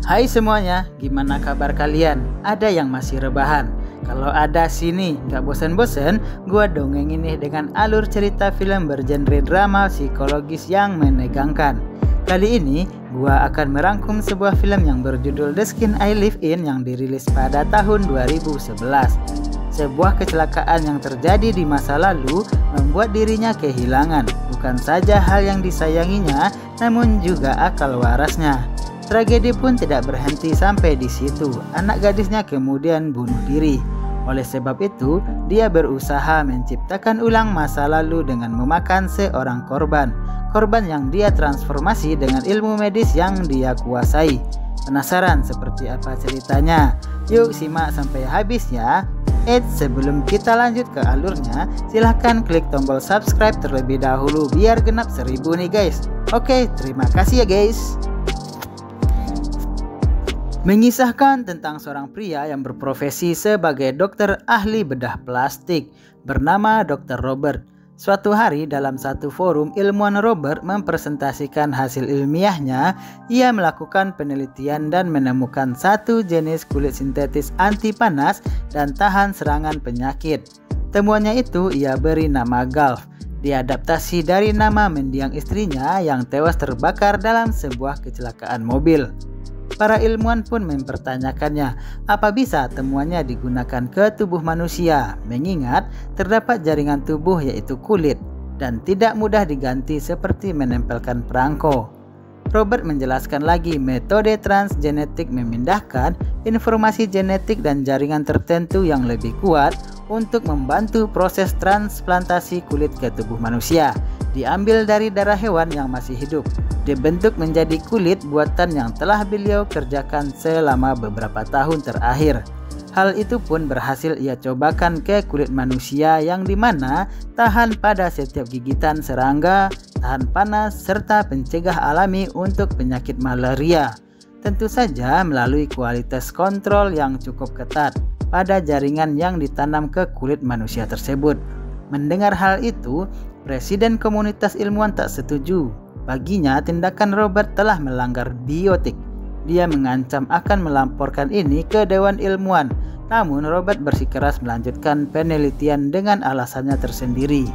Hai semuanya, gimana kabar kalian? Ada yang masih rebahan? Kalau ada sini, gak bosen-bosen, gua dongengin nih dengan alur cerita film bergenre drama psikologis yang menegangkan. Kali ini, gua akan merangkum sebuah film yang berjudul The Skin I Live In yang dirilis pada tahun 2011. Sebuah kecelakaan yang terjadi di masa lalu membuat dirinya kehilangan bukan saja hal yang disayanginya, namun juga akal warasnya. Tragedi pun tidak berhenti sampai di situ. Anak gadisnya kemudian bunuh diri. Oleh sebab itu, dia berusaha menciptakan ulang masa lalu dengan memakan seorang korban. Korban yang dia transformasi dengan ilmu medis yang dia kuasai. Penasaran seperti apa ceritanya? Yuk simak sampai habis ya. Sebelum kita lanjut ke alurnya, silahkan klik tombol subscribe terlebih dahulu biar genap 1000 nih guys. Oke, terima kasih ya guys. Mengisahkan tentang seorang pria yang berprofesi sebagai dokter ahli bedah plastik bernama Dr. Robert. Suatu hari dalam satu forum, ilmuwan Robert mempresentasikan hasil ilmiahnya. Ia melakukan penelitian dan menemukan satu jenis kulit sintetis anti panas dan tahan serangan penyakit. Temuannya itu ia beri nama Gulf. Diadaptasi dari nama mendiang istrinya yang tewas terbakar dalam sebuah kecelakaan mobil. Para ilmuwan pun mempertanyakannya, apa bisa temuannya digunakan ke tubuh manusia, mengingat terdapat jaringan tubuh yaitu kulit dan tidak mudah diganti seperti menempelkan perangko. Robert menjelaskan lagi metode transgenetik memindahkan informasi genetik dan jaringan tertentu yang lebih kuat untuk membantu proses transplantasi kulit ke tubuh manusia. Diambil dari darah hewan yang masih hidup, dibentuk menjadi kulit buatan yang telah beliau kerjakan selama beberapa tahun terakhir. Hal itu pun berhasil ia cobakan ke kulit manusia yang dimana tahan pada setiap gigitan serangga, tahan panas, serta pencegah alami untuk penyakit malaria. Tentu saja melalui kualitas kontrol yang cukup ketat pada jaringan yang ditanam ke kulit manusia tersebut. Mendengar hal itu, Presiden komunitas ilmuwan tak setuju. Baginya tindakan Robert telah melanggar bioetik. Dia mengancam akan melamporkan ini ke Dewan Ilmuwan. Namun Robert bersikeras melanjutkan penelitian dengan alasannya tersendiri.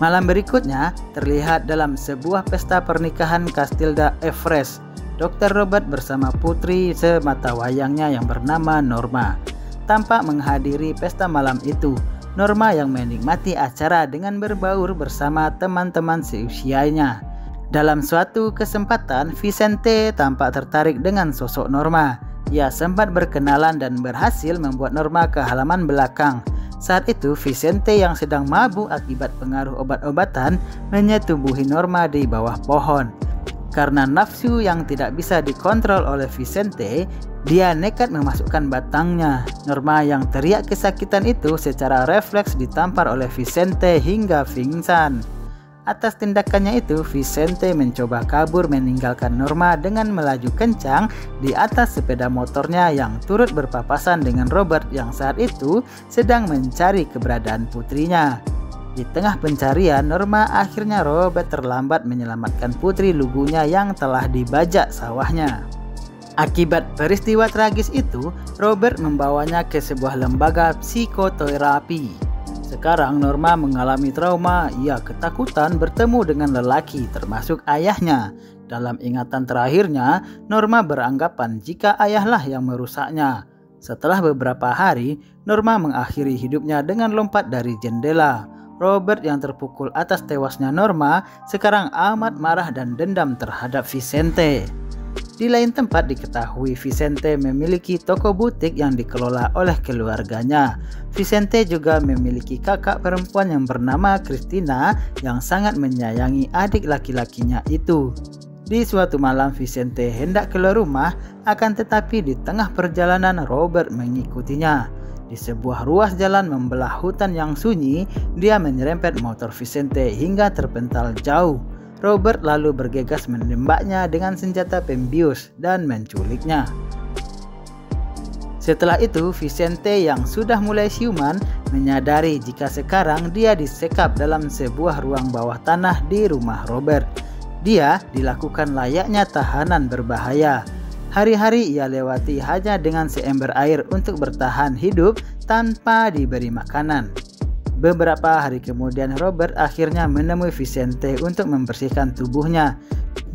Malam berikutnya terlihat dalam sebuah pesta pernikahan Castilda Everest. Dr. Robert bersama putri sematawayangnya yang bernama Norma tampak menghadiri pesta malam itu. Norma yang menikmati acara dengan berbaur bersama teman-teman seusianya. Dalam suatu kesempatan, Vicente tampak tertarik dengan sosok Norma. Ia sempat berkenalan dan berhasil membuat Norma ke halaman belakang. Saat itu, Vicente yang sedang mabuk akibat pengaruh obat-obatan menyetubuhi Norma di bawah pohon. Karena nafsu yang tidak bisa dikontrol oleh Vicente, dia nekat memasukkan batangnya. Norma yang teriak kesakitan itu secara refleks ditampar oleh Vicente hingga pingsan. Atas tindakannya itu, Vicente mencoba kabur meninggalkan Norma dengan melaju kencang di atas sepeda motornya yang turut berpapasan dengan Robert yang saat itu sedang mencari keberadaan putrinya. Di tengah pencarian, Norma akhirnya Robert terlambat menyelamatkan putri lugunya yang telah dibajak sawahnya. Akibat peristiwa tragis itu, Robert membawanya ke sebuah lembaga psikoterapi. Sekarang Norma mengalami trauma, ia ketakutan bertemu dengan lelaki termasuk ayahnya. Dalam ingatan terakhirnya, Norma beranggapan jika ayahlah yang merusaknya. Setelah beberapa hari, Norma mengakhiri hidupnya dengan lompat dari jendela. Robert yang terpukul atas tewasnya Norma sekarang amat marah dan dendam terhadap Vicente. Di lain tempat diketahui Vicente memiliki toko butik yang dikelola oleh keluarganya. Vicente juga memiliki kakak perempuan yang bernama Christina yang sangat menyayangi adik laki-lakinya itu. Di suatu malam Vicente hendak keluar rumah, akan tetapi di tengah perjalanan Robert mengikutinya. Di sebuah ruas jalan membelah hutan yang sunyi, dia menyerempet motor Vicente hingga terpental jauh. Robert lalu bergegas menembaknya dengan senjata pembius dan menculiknya. Setelah itu, Vicente yang sudah mulai siuman menyadari jika sekarang dia disekap dalam sebuah ruang bawah tanah di rumah Robert. Dia dilakukan layaknya tahanan berbahaya. Hari-hari ia lewati hanya dengan seember air untuk bertahan hidup tanpa diberi makanan. Beberapa hari kemudian Robert akhirnya menemui Vicente untuk membersihkan tubuhnya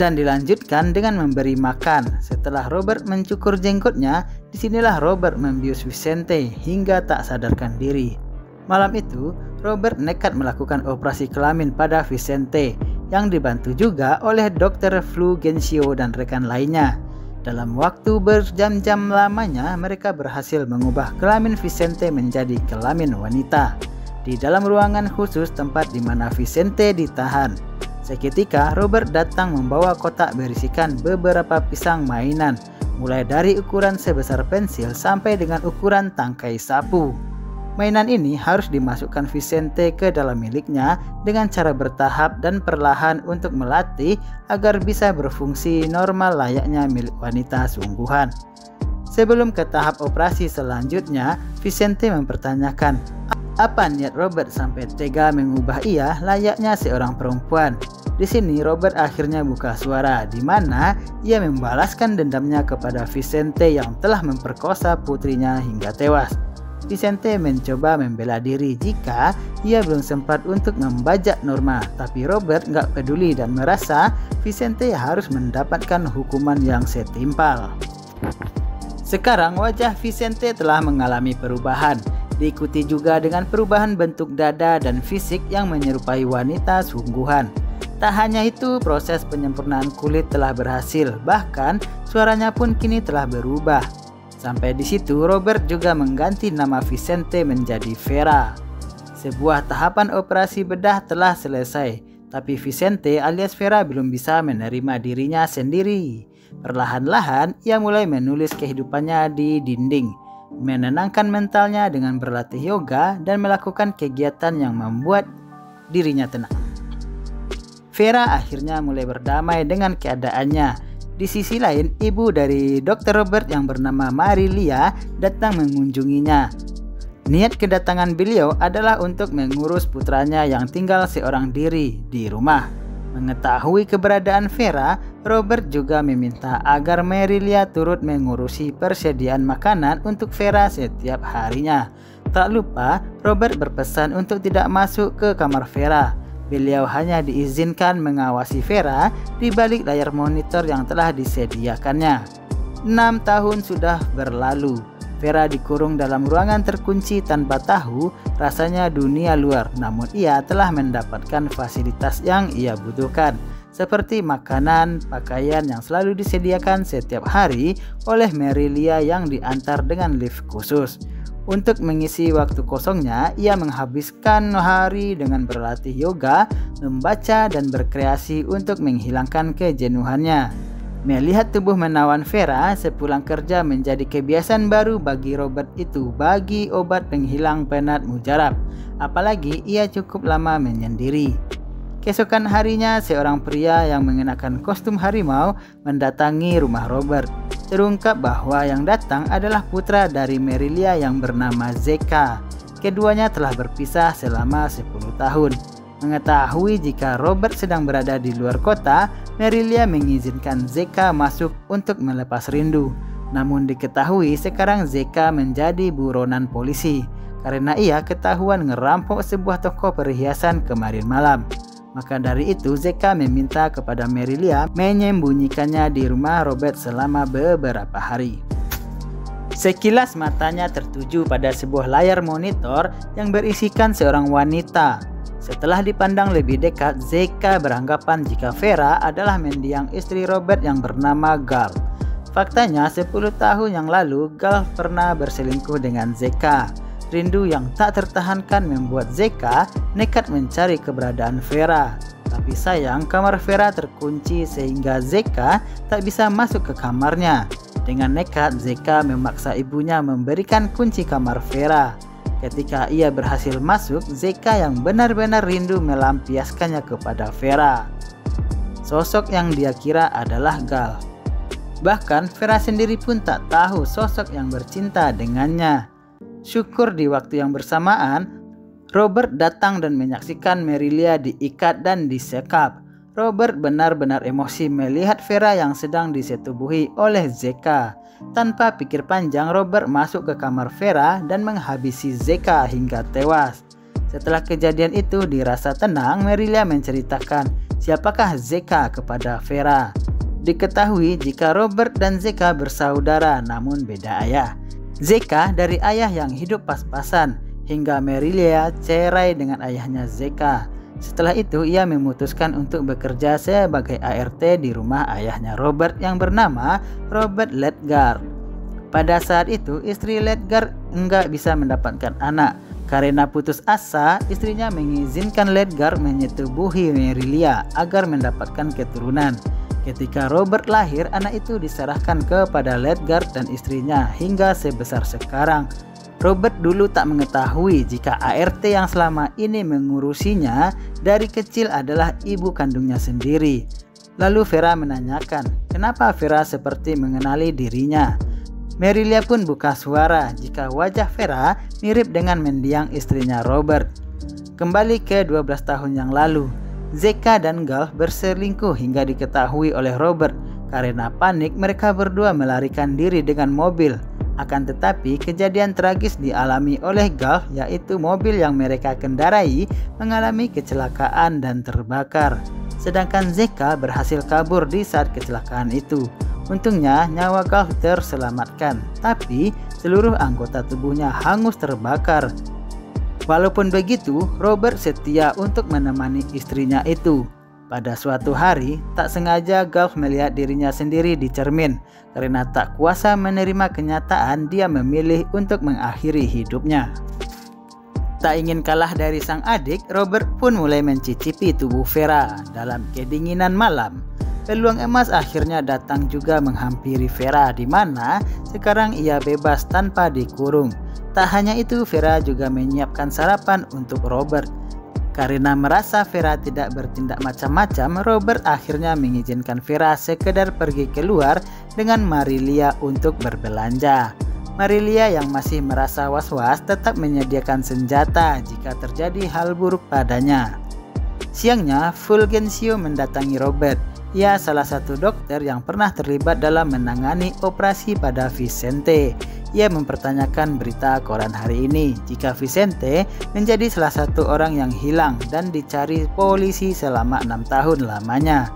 dan dilanjutkan dengan memberi makan. Setelah Robert mencukur jenggotnya, disinilah Robert membius Vicente hingga tak sadarkan diri. Malam itu, Robert nekat melakukan operasi kelamin pada Vicente yang dibantu juga oleh Dr. Fulgencio dan rekan lainnya. Dalam waktu berjam-jam lamanya, mereka berhasil mengubah kelamin Vicente menjadi kelamin wanita di dalam ruangan khusus tempat di mana Vicente ditahan. Seketika Robert datang membawa kotak berisikan beberapa pisang mainan, mulai dari ukuran sebesar pensil sampai dengan ukuran tangkai sapu. Mainan ini harus dimasukkan Vicente ke dalam miliknya dengan cara bertahap dan perlahan untuk melatih agar bisa berfungsi normal layaknya milik wanita sungguhan. Sebelum ke tahap operasi selanjutnya, Vicente mempertanyakan apa niat Robert sampai tega mengubah ia layaknya seorang perempuan. Di sini Robert akhirnya buka suara, di mana ia membalaskan dendamnya kepada Vicente yang telah memperkosa putrinya hingga tewas. Vicente mencoba membela diri jika ia belum sempat untuk membajak Norma, tapi Robert nggak peduli dan merasa Vicente harus mendapatkan hukuman yang setimpal. Sekarang wajah Vicente telah mengalami perubahan, diikuti juga dengan perubahan bentuk dada dan fisik yang menyerupai wanita sungguhan. Tak hanya itu, proses penyempurnaan kulit telah berhasil, bahkan suaranya pun kini telah berubah. Sampai di situ, Robert juga mengganti nama Vicente menjadi Vera. Sebuah tahapan operasi bedah telah selesai, tapi Vicente alias Vera belum bisa menerima dirinya sendiri. Perlahan-lahan, ia mulai menulis kehidupannya di dinding, menenangkan mentalnya dengan berlatih yoga dan melakukan kegiatan yang membuat dirinya tenang. Vera akhirnya mulai berdamai dengan keadaannya. Di sisi lain, ibu dari Dr. Robert yang bernama Marilia datang mengunjunginya. Niat kedatangan beliau adalah untuk mengurus putranya yang tinggal seorang diri di rumah. Mengetahui keberadaan Vera, Robert juga meminta agar Marilia turut mengurusi persediaan makanan untuk Vera setiap harinya. Tak lupa, Robert berpesan untuk tidak masuk ke kamar Vera. Beliau hanya diizinkan mengawasi Vera di balik layar monitor yang telah disediakannya. 6 tahun sudah berlalu. Vera dikurung dalam ruangan terkunci tanpa tahu rasanya dunia luar, namun ia telah mendapatkan fasilitas yang ia butuhkan, seperti makanan, pakaian yang selalu disediakan setiap hari oleh Marilia yang diantar dengan lift khusus. Untuk mengisi waktu kosongnya, ia menghabiskan hari dengan berlatih yoga, membaca, dan berkreasi untuk menghilangkan kejenuhannya. Melihat tubuh menawan Vera sepulang kerja menjadi kebiasaan baru bagi Robert itu bagi obat penghilang penat mujarab, apalagi ia cukup lama menyendiri. Keesokan harinya, seorang pria yang mengenakan kostum harimau mendatangi rumah Robert. Terungkap bahwa yang datang adalah putra dari Marilia yang bernama Zeka. Keduanya telah berpisah selama 10 tahun. Mengetahui jika Robert sedang berada di luar kota, Marilia mengizinkan Zeka masuk untuk melepas rindu. Namun diketahui sekarang Zeka menjadi buronan polisi karena ia ketahuan ngerampok sebuah toko perhiasan kemarin malam. Maka dari itu Zeka meminta kepada Marilia menyembunyikannya di rumah Robert selama beberapa hari. Sekilas matanya tertuju pada sebuah layar monitor yang berisikan seorang wanita. Setelah dipandang lebih dekat, Zeka beranggapan jika Vera adalah mendiang istri Robert yang bernama Gal. Faktanya 10 tahun yang lalu Gal pernah berselingkuh dengan Zeka. Rindu yang tak tertahankan membuat Zeka nekat mencari keberadaan Vera. Tapi sayang, kamar Vera terkunci sehingga Zeka tak bisa masuk ke kamarnya. Dengan nekat, Zeka memaksa ibunya memberikan kunci kamar Vera. Ketika ia berhasil masuk, Zeka yang benar-benar rindu melampiaskannya kepada Vera. Sosok yang dia kira adalah Gal. Bahkan Vera sendiri pun tak tahu sosok yang bercinta dengannya. Syukur di waktu yang bersamaan, Robert datang dan menyaksikan Marilia diikat dan disekap. Robert benar-benar emosi melihat Vera yang sedang disetubuhi oleh Zeka. Tanpa pikir panjang, Robert masuk ke kamar Vera dan menghabisi Zeka hingga tewas. Setelah kejadian itu dirasa tenang, Merilia menceritakan siapakah Zeka kepada Vera. Diketahui jika Robert dan Zeka bersaudara namun beda ayah. Zeka dari ayah yang hidup pas-pasan, hingga Merilia cerai dengan ayahnya Zeka. Setelah itu ia memutuskan untuk bekerja sebagai ART di rumah ayahnya Robert yang bernama Robert Ledgar. Pada saat itu istri Ledgar enggak bisa mendapatkan anak. Karena putus asa, istrinya mengizinkan Ledgar menyetubuhi Merilia agar mendapatkan keturunan. Ketika Robert lahir, anak itu diserahkan kepada Ledgar dan istrinya hingga sebesar sekarang. Robert dulu tak mengetahui jika ART yang selama ini mengurusinya dari kecil adalah ibu kandungnya sendiri. Lalu Vera menanyakan, kenapa Vera seperti mengenali dirinya. Merilia pun buka suara jika wajah Vera mirip dengan mendiang istrinya Robert. Kembali ke 12 tahun yang lalu, Zeka dan Gal berselingkuh hingga diketahui oleh Robert. Karena panik, mereka berdua melarikan diri dengan mobil. Akan tetapi kejadian tragis dialami oleh Gal, yaitu mobil yang mereka kendarai mengalami kecelakaan dan terbakar. Sedangkan Zeka berhasil kabur di saat kecelakaan itu. Untungnya nyawa Gal terselamatkan, tapi seluruh anggota tubuhnya hangus terbakar. Walaupun begitu, Robert setia untuk menemani istrinya itu. Pada suatu hari, tak sengaja Gal melihat dirinya sendiri di cermin. Karena tak kuasa menerima kenyataan, dia memilih untuk mengakhiri hidupnya. Tak ingin kalah dari sang adik, Robert pun mulai mencicipi tubuh Vera. Dalam kedinginan malam, peluang emas akhirnya datang juga menghampiri Vera, di mana sekarang ia bebas tanpa dikurung. Tak hanya itu, Vera juga menyiapkan sarapan untuk Robert. Karena merasa Vera tidak bertindak macam-macam, Robert akhirnya mengizinkan Vera sekedar pergi keluar dengan Merilia untuk berbelanja. Merilia yang masih merasa was-was tetap menyediakan senjata jika terjadi hal buruk padanya. Siangnya, Fulgencio mendatangi Robert. Ia salah satu dokter yang pernah terlibat dalam menangani operasi pada Vicente. Ia mempertanyakan berita koran hari ini jika Vicente menjadi salah satu orang yang hilang dan dicari polisi selama 6 tahun lamanya.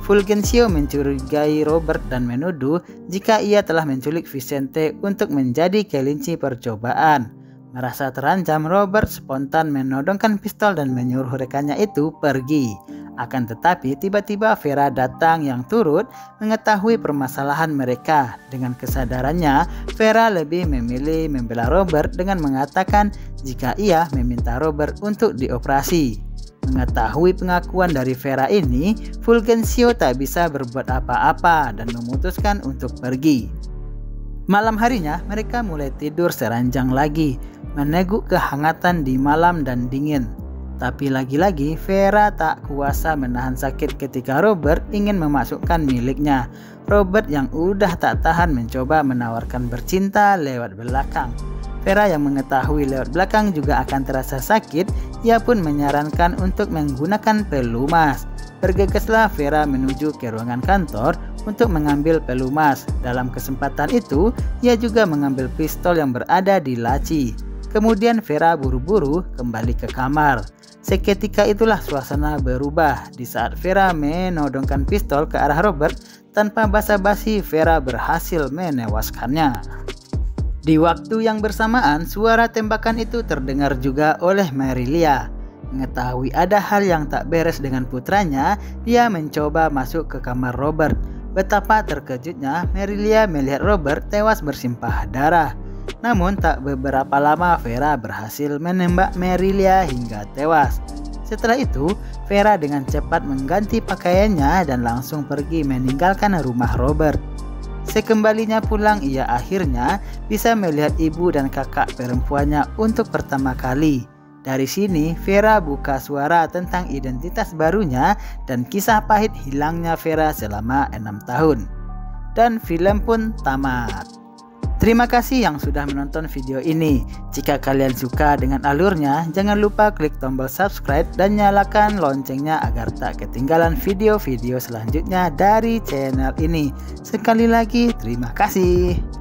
Fulgencio mencurigai Robert dan menuduh jika ia telah menculik Vicente untuk menjadi kelinci percobaan. Merasa terancam, Robert spontan menodongkan pistol dan menyuruh rekannya itu pergi. Akan tetapi tiba-tiba Vera datang yang turut mengetahui permasalahan mereka. Dengan kesadarannya, Vera lebih memilih membela Robert dengan mengatakan jika ia meminta Robert untuk dioperasi. Mengetahui pengakuan dari Vera ini, Fulgencio tak bisa berbuat apa-apa dan memutuskan untuk pergi. Malam harinya mereka mulai tidur seranjang lagi, meneguk kehangatan di malam dan dingin. Tapi lagi-lagi Vera tak kuasa menahan sakit ketika Robert ingin memasukkan miliknya. Robert yang udah tak tahan mencoba menawarkan bercinta lewat belakang. Vera yang mengetahui lewat belakang juga akan terasa sakit, ia pun menyarankan untuk menggunakan pelumas. Bergegaslah Vera menuju ke ruangan kantor untuk mengambil pelumas. Dalam kesempatan itu, ia juga mengambil pistol yang berada di laci. Kemudian Vera buru-buru kembali ke kamar. Seketika itulah suasana berubah. Di saat Vera menodongkan pistol ke arah Robert, tanpa basa-basi Vera berhasil menewaskannya. Di waktu yang bersamaan, suara tembakan itu terdengar juga oleh Merilia. Mengetahui ada hal yang tak beres dengan putranya, dia mencoba masuk ke kamar Robert. Betapa terkejutnya Merilia melihat Robert tewas bersimpah darah. Namun tak beberapa lama Vera berhasil menembak Merilia hingga tewas. Setelah itu, Vera dengan cepat mengganti pakaiannya dan langsung pergi meninggalkan rumah Robert. Sekembalinya pulang, ia akhirnya bisa melihat ibu dan kakak perempuannya untuk pertama kali. Dari sini, Vera buka suara tentang identitas barunya dan kisah pahit hilangnya Vera selama 6 tahun. Dan film pun tamat. Terima kasih yang sudah menonton video ini. Jika kalian suka dengan alurnya, jangan lupa klik tombol subscribe dan nyalakan loncengnya agar tak ketinggalan video-video selanjutnya dari channel ini. Sekali lagi, terima kasih.